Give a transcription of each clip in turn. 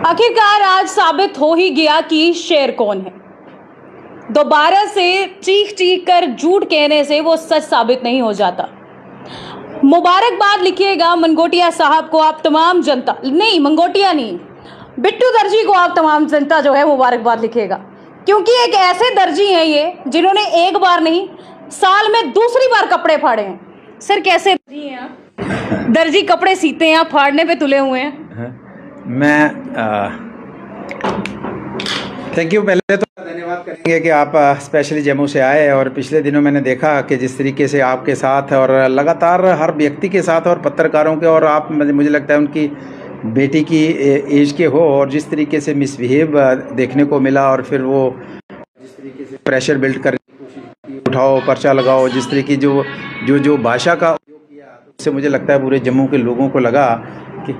आखिरकार आज साबित हो ही गया कि शेर कौन है। दोबारा से चीख चीख कर झूठ कहने से वो सच साबित नहीं हो जाता। मुबारकबाद लिखिएगा मंगोटिया साहब को आप तमाम जनता, नहीं मंगोटिया नहीं, बिट्टू दर्जी को आप तमाम जनता जो है मुबारकबाद लिखिएगा, क्योंकि एक ऐसे दर्जी हैं ये जिन्होंने एक बार नहीं साल में दूसरी बार कपड़े फाड़े हैं। सर कैसे दर्जी हैं आप? दर्जी कपड़े सीते हैं, आप फाड़ने पे तुले हुए हैं। मैं थैंक यू। पहले तो धन्यवाद करेंगे कि आप स्पेशली जम्मू से आए, और पिछले दिनों मैंने देखा कि जिस तरीके से आपके साथ और लगातार हर व्यक्ति के साथ और पत्रकारों के, और आप मुझे लगता है उनकी बेटी की एज के हो, और जिस तरीके से मिसबिहेव देखने को मिला, और फिर वो जिस तरीके से प्रेशर बिल्ड करने की कोशिश की, उठाओ पर्चा लगाओ, जिस तरीके जो भाषा का उपयोग किया, उससे मुझे लगता है पूरे जम्मू के लोगों को लगा कि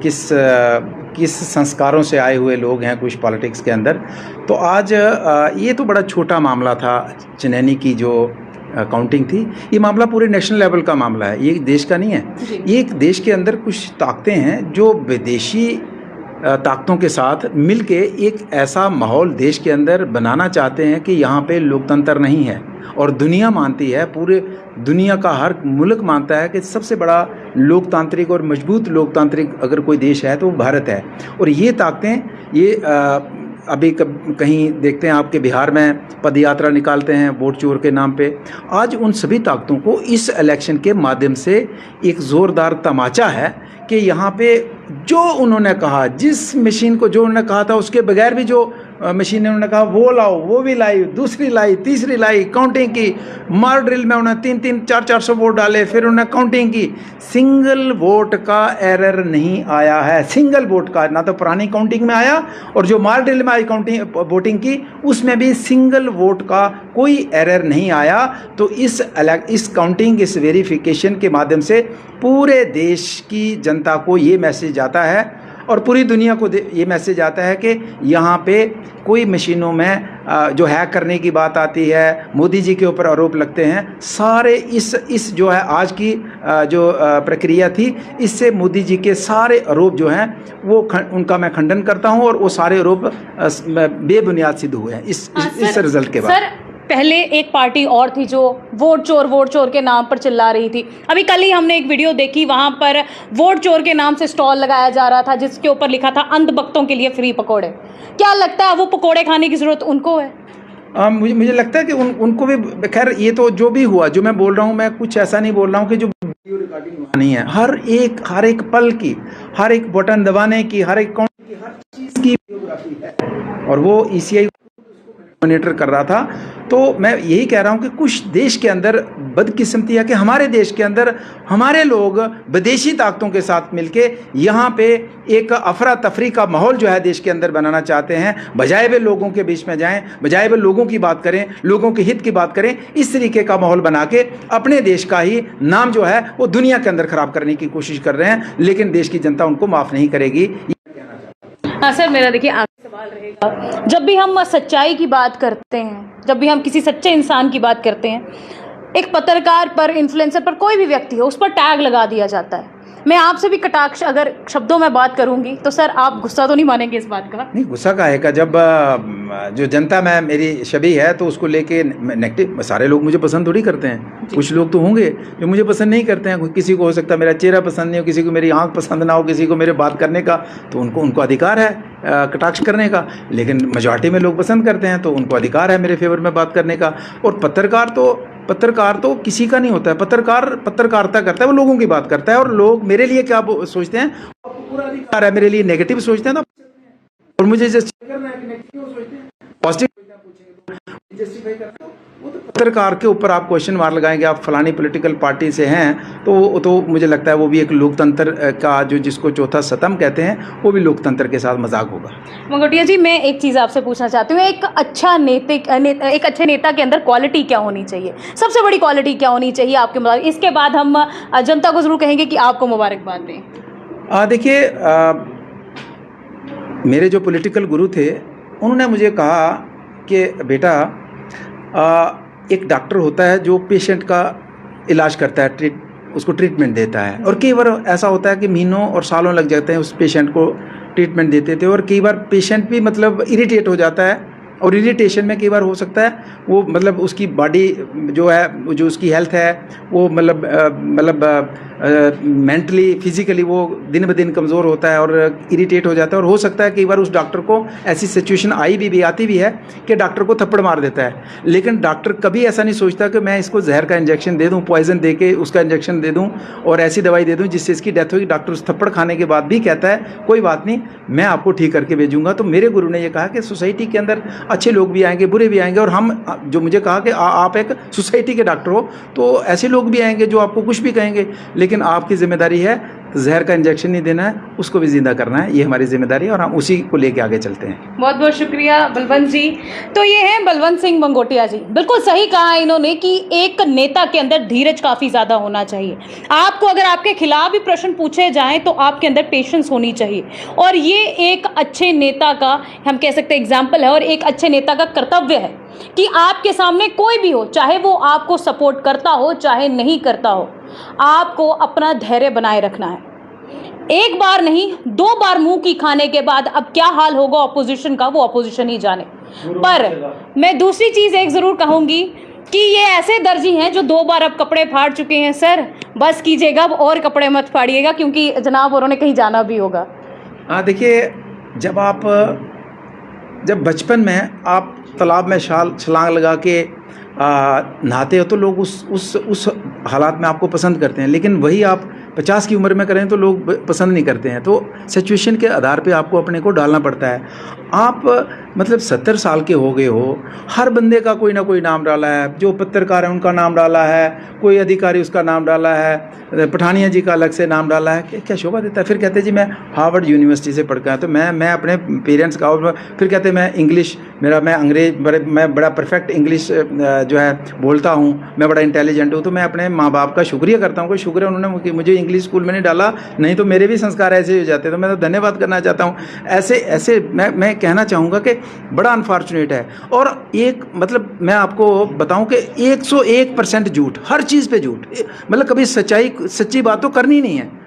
किस संस्कारों से आए हुए लोग हैं कुछ पॉलिटिक्स के अंदर। तो आज ये तो बड़ा छोटा मामला था, चनैनी की जो काउंटिंग थी, ये मामला पूरे नेशनल लेवल का मामला है, ये देश का नहीं है। ये एक देश के अंदर कुछ ताकतें हैं जो विदेशी ताकतों के साथ मिलके एक ऐसा माहौल देश के अंदर बनाना चाहते हैं कि यहाँ पे लोकतंत्र नहीं है, और दुनिया मानती है, पूरे दुनिया का हर मुल्क मानता है कि सबसे बड़ा लोकतांत्रिक और मजबूत लोकतांत्रिक अगर कोई देश है तो वो भारत है। और ये ताकतें ये अभी कहीं देखते हैं आपके बिहार में पद यात्रा निकालते हैं वोट चोर के नाम पे। आज उन सभी ताकतों को इस इलेक्शन के माध्यम से एक ज़ोरदार तमाचा है कि यहाँ पे जो उन्होंने कहा, जिस मशीन को जो उन्होंने कहा था, उसके बगैर भी जो मशीन उन्होंने कहा वो लाओ, वो भी लाई, दूसरी लाई, तीसरी लाई, काउंटिंग की, मार ड्रिल में उन्होंने 300-400 वोट डाले, फिर उन्होंने काउंटिंग की। सिंगल वोट का एरर नहीं आया है, सिंगल वोट का, ना तो पुरानी काउंटिंग में आया, और जो मार ड्रिल में आई काउंटिंग वोटिंग की उसमें भी सिंगल वोट का कोई एरर नहीं आया। तो इस काउंटिंग, इस वेरिफिकेशन के माध्यम से पूरे देश की जनता को ये मैसेज जाता है, और पूरी दुनिया को ये मैसेज आता है कि यहाँ पे कोई मशीनों में जो हैक करने की बात आती है, मोदी जी के ऊपर आरोप लगते हैं, सारे इस जो है आज की जो प्रक्रिया थी, इससे मोदी जी के सारे आरोप जो हैं वो उनका मैं खंडन करता हूँ, और वो सारे आरोप बेबुनियाद सिद्ध हुए हैं इस रिजल्ट के बाद। पहले एक पार्टी और थी जो वोट चोर के नाम पर चिल्ला रही थी। अभी कल ही हमने एक वीडियो देखी, वहां पर वोट चोर के नाम से स्टॉल लगाया जा रहा था जिसके ऊपर लिखा था अंधभक्तों के लिए फ्री पकोड़े। क्या लगता है वो पकोड़े खाने की जरूरत उनको है? मुझे लगता है कि उनको भी, खैर ये तो जो भी हुआ, जो मैं बोल रहा हूँ, मैं कुछ ऐसा नहीं बोल रहा हूँ कि जो वीडियो रिकॉर्डिंग नहीं है, हर एक पल की, हर एक बटन दबाने की, हर एक काउंट की, हर चीज़ की वीडियोग्राफी है, और वो ECI मॉनिटर कर रहा था। तो मैं यही कह रहा हूं कि कुछ देश के अंदर बदकिस्मती है कि हमारे देश के अंदर हमारे लोग विदेशी ताकतों के साथ मिलके यहाँ पे एक अफरा तफरी का माहौल जो है देश के अंदर बनाना चाहते हैं, बजाय वे लोगों के बीच में जाएं, बजाय वे लोगों की बात करें, लोगों के हित की बात करें, इस तरीके का माहौल बना के अपने देश का ही नाम जो है वो दुनिया के अंदर खराब करने की कोशिश कर रहे हैं, लेकिन देश की जनता उनको माफ़ नहीं करेगी। हाँ सर, मेरा देखिए आखिरी सवाल रहेगा, जब भी हम सच्चाई की बात करते हैं, जब भी हम किसी सच्चे इंसान की बात करते हैं, एक पत्रकार पर, इन्फ्लुएंसर पर, कोई भी व्यक्ति हो, उस पर टैग लगा दिया जाता है। मैं आपसे भी कटाक्ष अगर शब्दों में बात करूंगी तो सर आप गुस्सा तो नहीं मानेंगे इस बात का? नहीं, गुस्सा काहे का, जब जो जनता में मेरी छवि है तो उसको लेके नेगेटिव, सारे लोग मुझे पसंद थोड़ी करते हैं, कुछ लोग तो होंगे जो मुझे पसंद नहीं करते हैं। किसी को हो सकता है मेरा चेहरा पसंद नहीं हो, किसी को मेरी आंख पसंद ना हो, किसी को मेरे बात करने का, तो उनको अधिकार है कटाक्ष करने का, लेकिन मेजॉरिटी में लोग पसंद करते हैं तो उनको अधिकार है मेरे फेवर में बात करने का। और पत्रकार तो किसी का नहीं होता है, पत्रकारिता करता है, वो लोगों की बात करता है, और लोग मेरे लिए क्या सोचते हैं, पूरा अधिकार है, मेरे लिए नेगेटिव सोचते हैं, और मुझे जस्टिफाई करना है कि नेगेटिव सोचते हैं, पॉजिटिव जस्टिफाई करते हो, वो तो पत्रकार के ऊपर आप क्वेश्चन मार्क लगाएंगे, आप फलानी पॉलिटिकल पार्टी से हैं, तो मुझे लगता है वो भी एक लोकतंत्र का, जो जिसको चौथा स्तंभ कहते हैं, वो भी लोकतंत्र के साथ मजाक होगा। मंगोटिया जी, मैं एक चीज़ आपसे पूछना चाहती हूँ, एक अच्छे नेता के अंदर क्वालिटी क्या होनी चाहिए, सबसे बड़ी क्वालिटी क्या होनी चाहिए आपके मुताबिक? इसके बाद हम जनता को जरूर कहेंगे कि आपको मुबारकबाद दें। देखिए, मेरे जो पॉलिटिकल गुरु थे उन्होंने मुझे कहा कि बेटा, एक डॉक्टर होता है जो पेशेंट का इलाज करता है, उसको ट्रीटमेंट देता है, और कई बार ऐसा होता है कि महीनों और सालों लग जाते हैं उस पेशेंट को ट्रीटमेंट देते थे। और कई बार पेशेंट भी मतलब इरिटेट हो जाता है, और इरिटेशन में कई बार हो सकता है वो मतलब उसकी बॉडी जो है, जो उसकी हेल्थ है वो मेंटली फिजिकली वो दिन ब दिन कमज़ोर होता है और इरिटेट हो जाता है। और हो सकता है कई बार उस डॉक्टर को ऐसी सिचुएशन आती भी है कि डॉक्टर को थप्पड़ मार देता है, लेकिन डॉक्टर कभी ऐसा नहीं सोचता कि मैं इसको जहर का इंजेक्शन दे दूं, पॉइजन दे के उसका इंजेक्शन दे दूं और ऐसी दवाई दे दूं जिससे इसकी डेथ होगी। डॉक्टर उस थप्पड़ खाने के बाद भी कहता है कोई बात नहीं, मैं आपको ठीक करके भेजूंगा। तो मेरे गुरु ने ये कहा कि सोसाइटी के अंदर अच्छे लोग भी आएंगे, बुरे भी आएंगे, और हम जो मुझे कहा कि आप एक सोसाइटी के डॉक्टर हो तो ऐसे लोग भी आएंगे जो आपको कुछ भी कहेंगे, लेकिन आपकी जिम्मेदारी है जहर का इंजेक्शन नहीं देना है, उसको भी जिंदा करना है। ये हमारी जिम्मेदारी है और हम उसी को लेके आगे चलते हैं। बहुत बहुत शुक्रिया बलवंत जी। तो ये हैं बलवंत सिंह मंगोटिया जी। बिल्कुल सही कहा इन्होंने कि एक नेता के अंदर धीरज काफ़ी ज़्यादा होना चाहिए। आपको अगर आपके खिलाफ भी प्रश्न पूछे जाएं तो आपके अंदर पेशेंस होनी चाहिए, और ये एक अच्छे नेता का हम कह सकते हैं एग्जाम्पल है, और एक अच्छे नेता का कर्तव्य है कि आपके सामने कोई भी हो, चाहे वो आपको सपोर्ट करता हो चाहे नहीं करता हो, आपको अपना धैर्य बनाए रखना है। एक बार नहीं 2 बार मुंह की खाने के बाद अब क्या हाल होगा ऑपोजिशन का, वो ऑपोजिशन ही जाने। पर मैं दूसरी चीज़ एक ज़रूर कहूँगी कि ये ऐसे दर्जी हैं जो 2 बार अब कपड़े फाड़ चुके हैं। सर बस कीजिएगा, अब और कपड़े मत फाड़िएगा क्योंकि जनाब उन्होंने कहीं जाना भी होगा। हाँ देखिए, जब बचपन में आप तालाब में छलांग लगा के नहाते हो तो लोग उस हालात में आपको पसंद करते हैं, लेकिन वही आप 50 की उम्र में करें तो लोग पसंद नहीं करते हैं। तो सिचुएशन के आधार पे आपको अपने को डालना पड़ता है। आप मतलब 70 साल के हो गए हो, हर बंदे का कोई ना कोई नाम डाला है, जो पत्रकार है उनका नाम डाला है, कोई अधिकारी उसका नाम डाला है, पठानिया जी का अलग से नाम डाला है, क्या शोभा देता है। फिर कहते हैं जी मैं हार्वर्ड यूनिवर्सिटी से पढ़ के आया, तो मैं अपने पेरेंट्स का, और फिर कहते हैं मैं इंग्लिश मैं बड़ा परफेक्ट इंग्लिश जो है बोलता हूँ, मैं बड़ा इंटेलिजेंट हूँ। तो मैं अपने माँ बाप का शुक्रिया करता हूँ कि शुक्र है उन्होंने मुझे इंग्लिश स्कूल में नहीं डाला, नहीं तो मेरे भी संस्कार ऐसे हो जाते। तो मैं तो धन्यवाद करना चाहता हूँ। ऐसे मैं कहना चाहूँगा कि बड़ा अनफॉर्चुनेट है। और एक मतलब मैं आपको बताऊँ कि 101% झूठ, हर चीज़ पे झूठ, मतलब कभी सच्ची बात तो करनी नहीं है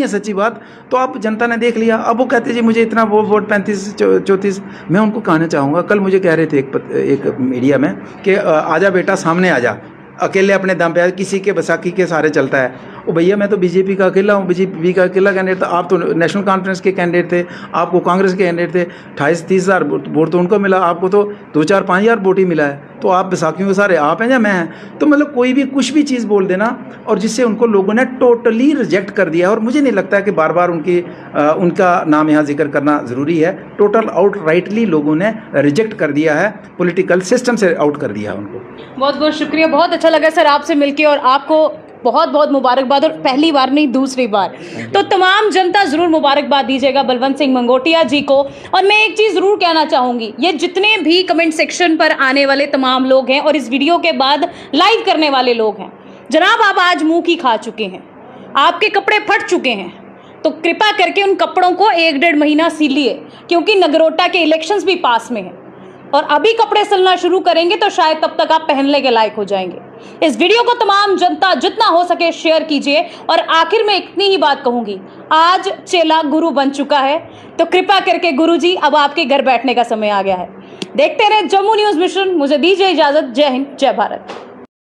सच्ची बात। तो आप जनता ने देख लिया, अब वो कहते जी मुझे इतना वोट 35-34। मैं उनको कहना चाहूँगा, कल मुझे कह रहे थे एक मीडिया में कि आजा बेटा सामने आजा, अकेले अपने दम पे, किसी के बसाखी के सहारे चलता है। ओ भैया मैं तो बीजेपी का अकेला हूँ, बीजेपी का अकेला कैंडिडेट था। आप तो नेशनल कॉन्फ्रेंस के कैंडिडेट थे, आपको कांग्रेस के कैंडिडेट थे, 28-30 हज़ार वोट तो उनको मिला, आपको तो 2-4-5 हज़ार वोट ही मिला है। तो आप बसाखियों के सारे आप हैं या मैं हैं? तो मतलब कोई भी कुछ भी चीज़ बोल देना, और जिससे उनको लोगों ने टोटली रिजेक्ट कर दिया। और मुझे नहीं लगता है कि बार बार उनका नाम यहाँ जिक्र करना ज़रूरी है। टोटल आउटराइटली लोगों ने रिजेक्ट कर दिया है, पॉलिटिकल सिस्टम से आउट कर दिया है उनको। बहुत बहुत शुक्रिया, बहुत अच्छा लगा सर आपसे मिलके, और आपको बहुत बहुत मुबारकबाद, और पहली बार नहीं दूसरी बार। तो तमाम जनता ज़रूर मुबारकबाद दीजिएगा बलवंत सिंह मंगोटिया जी को। और मैं एक चीज़ ज़रूर कहना चाहूँगी, ये जितने भी कमेंट सेक्शन पर आने वाले तमाम लोग हैं और इस वीडियो के बाद लाइव करने वाले लोग हैं, जनाब आप आज मुँह की खा चुके हैं, आपके कपड़े फट चुके हैं, तो कृपा करके उन कपड़ों को 1-1.5 महीना सिलिए, क्योंकि नगरोटा के इलेक्शंस भी पास में हैं, और अभी कपड़े सिलना शुरू करेंगे तो शायद तब तक आप पहनने के लायक हो जाएंगे। इस वीडियो को तमाम जनता जितना हो सके शेयर कीजिए। और आखिर में इतनी ही बात कहूंगी, आज चेला गुरु बन चुका है, तो कृपा करके गुरु जी अब आपके घर बैठने का समय आ गया है। देखते रहे जम्मू न्यूज़ मिशन। मुझे दीजिए इजाजत। जय हिंद, जय भारत।